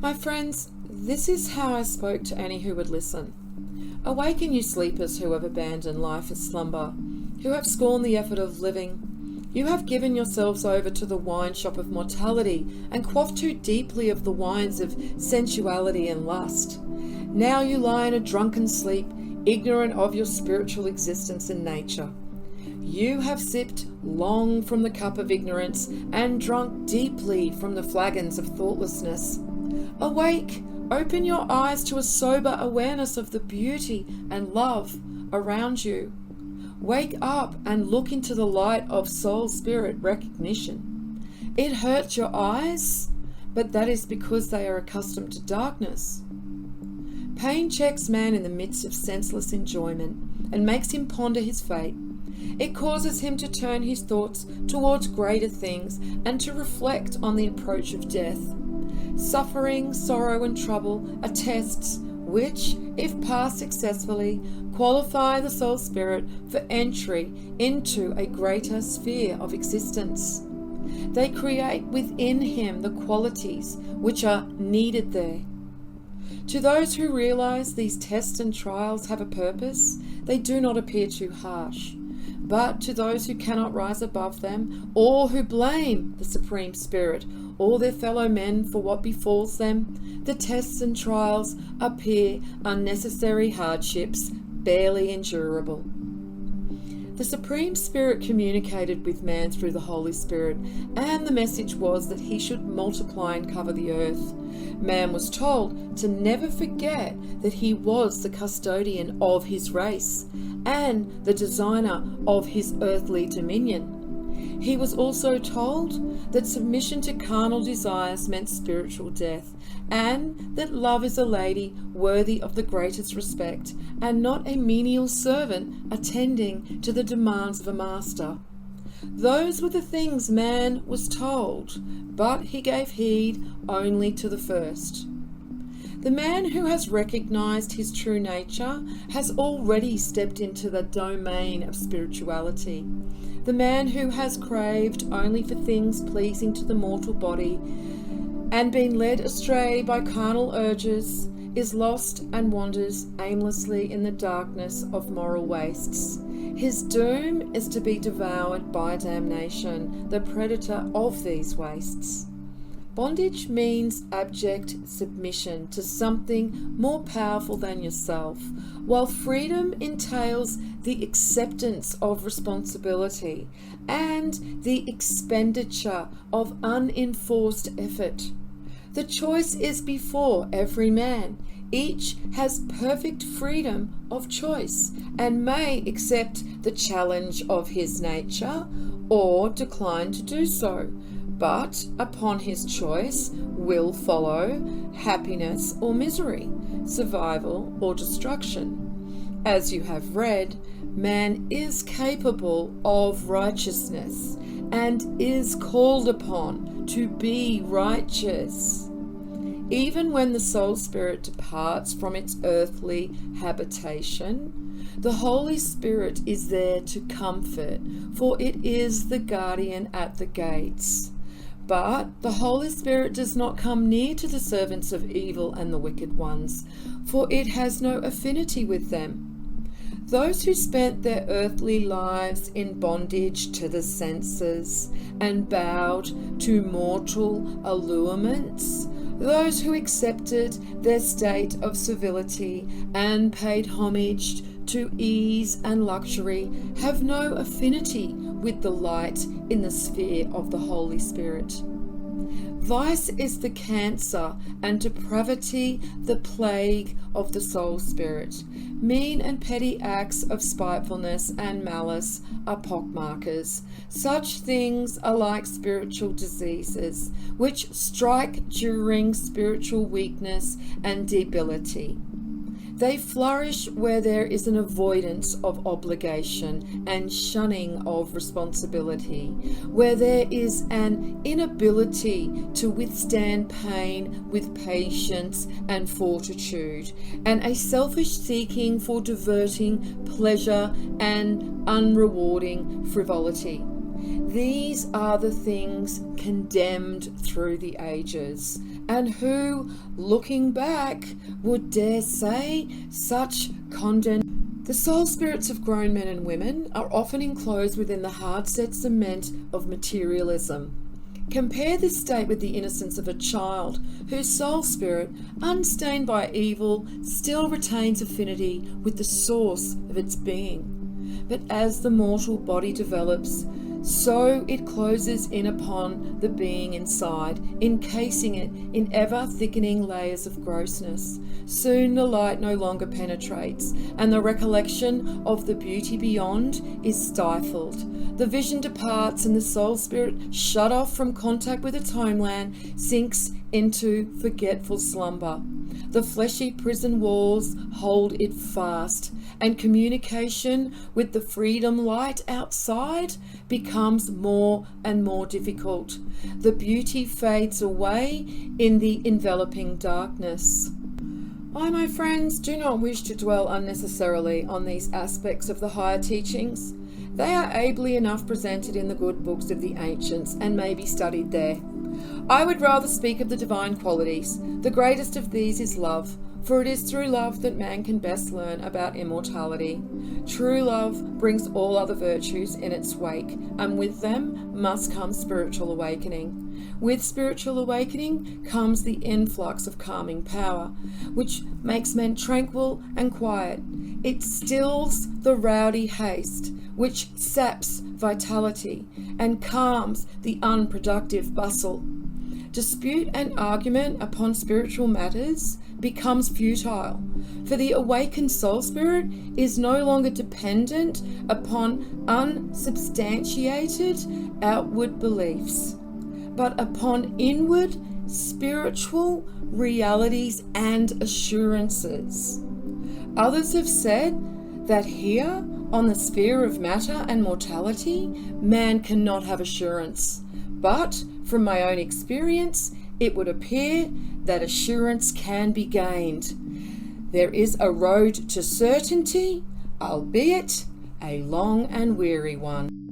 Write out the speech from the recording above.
My friends, this is how I spoke to any who would listen. Awaken, you sleepers who have abandoned life as slumber, who have scorned the effort of living. You have given yourselves over to the wine shop of mortality and quaffed too deeply of the wines of sensuality and lust. Now you lie in a drunken sleep, ignorant of your spiritual existence and nature. You have sipped long from the cup of ignorance and drunk deeply from the flagons of thoughtlessness. Awake, open your eyes to a sober awareness of the beauty and love around you. Wake up and look into the light of soul-spirit recognition. It hurts your eyes, but that is because they are accustomed to darkness. Pain checks man in the midst of senseless enjoyment and makes him ponder his fate. It causes him to turn his thoughts towards greater things and to reflect on the approach of death. Suffering, sorrow, and trouble are tests which, if passed successfully, qualify the soul spirit for entry into a greater sphere of existence. They create within him the qualities which are needed there. To those who realize these tests and trials have a purpose, they do not appear too harsh. But to those who cannot rise above them, or who blame the Supreme Spirit or their fellow men for what befalls them, the tests and trials appear unnecessary hardships, barely endurable. The Supreme Spirit communicated with man through the Holy Spirit, and the message was that he should multiply and cover the earth. Man was told to never forget that he was the custodian of his race and the designer of his earthly dominion. He was also told that submission to carnal desires meant spiritual death, and that love is a lady worthy of the greatest respect, and not a menial servant attending to the demands of a master. Those were the things man was told, but he gave heed only to the first. The man who has recognized his true nature has already stepped into the domain of spirituality. The man who has craved only for things pleasing to the mortal body and been led astray by carnal urges is lost and wanders aimlessly in the darkness of moral wastes. His doom is to be devoured by damnation, the predator of these wastes. Bondage means abject submission to something more powerful than yourself, while freedom entails the acceptance of responsibility and the expenditure of unenforced effort. The choice is before every man. Each has perfect freedom of choice and may accept the challenge of his nature or decline to do so. But upon his choice will follow happiness or misery, survival or destruction. As you have read, man is capable of righteousness and is called upon to be righteous. Even when the soul spirit departs from its earthly habitation, the Holy Spirit is there to comfort, for it is the guardian at the gates. But the Holy Spirit does not come near to the servants of evil and the wicked ones, for it has no affinity with them. Those who spent their earthly lives in bondage to the senses and bowed to mortal allurements, those who accepted their state of servility and paid homage to ease and luxury, have no affinity with the light in the sphere of the Holy Spirit. Vice is the cancer and depravity the plague of the soul spirit. Mean and petty acts of spitefulness and malice are pockmarkers. Such things are like spiritual diseases, which strike during spiritual weakness and debility. They flourish where there is an avoidance of obligation and shunning of responsibility, where there is an inability to withstand pain with patience and fortitude, and a selfish seeking for diverting pleasure and unrewarding frivolity. These are the things condemned through the ages, and who, looking back, would dare say such condemnation? The soul spirits of grown men and women are often enclosed within the hard-set cement of materialism. Compare this state with the innocence of a child whose soul spirit, unstained by evil, still retains affinity with the source of its being. But as the mortal body develops, so it closes in upon the being inside, encasing it in ever-thickening layers of grossness. Soon the light no longer penetrates, and the recollection of the beauty beyond is stifled. The vision departs, and the soul spirit, shut off from contact with its homeland, sinks into forgetful slumber. The fleshy prison walls hold it fast, and communication with the freedom light outside becomes more and more difficult. The beauty fades away in the enveloping darkness. I, my friends, do not wish to dwell unnecessarily on these aspects of the higher teachings. They are ably enough presented in the good books of the ancients and may be studied there. I would rather speak of the divine qualities. The greatest of these is love, for it is through love that man can best learn about immortality. True love brings all other virtues in its wake, and with them must come spiritual awakening. With spiritual awakening comes the influx of calming power, which makes men tranquil and quiet. It stills the rowdy haste, which saps vitality and calms the unproductive bustle. Dispute and argument upon spiritual matters becomes futile, for the awakened soul spirit is no longer dependent upon unsubstantiated outward beliefs, but upon inward spiritual realities and assurances. Others have said that here, on the sphere of matter and mortality, man cannot have assurance. But from my own experience, it would appear that assurance can be gained. There is a road to certainty, albeit a long and weary one.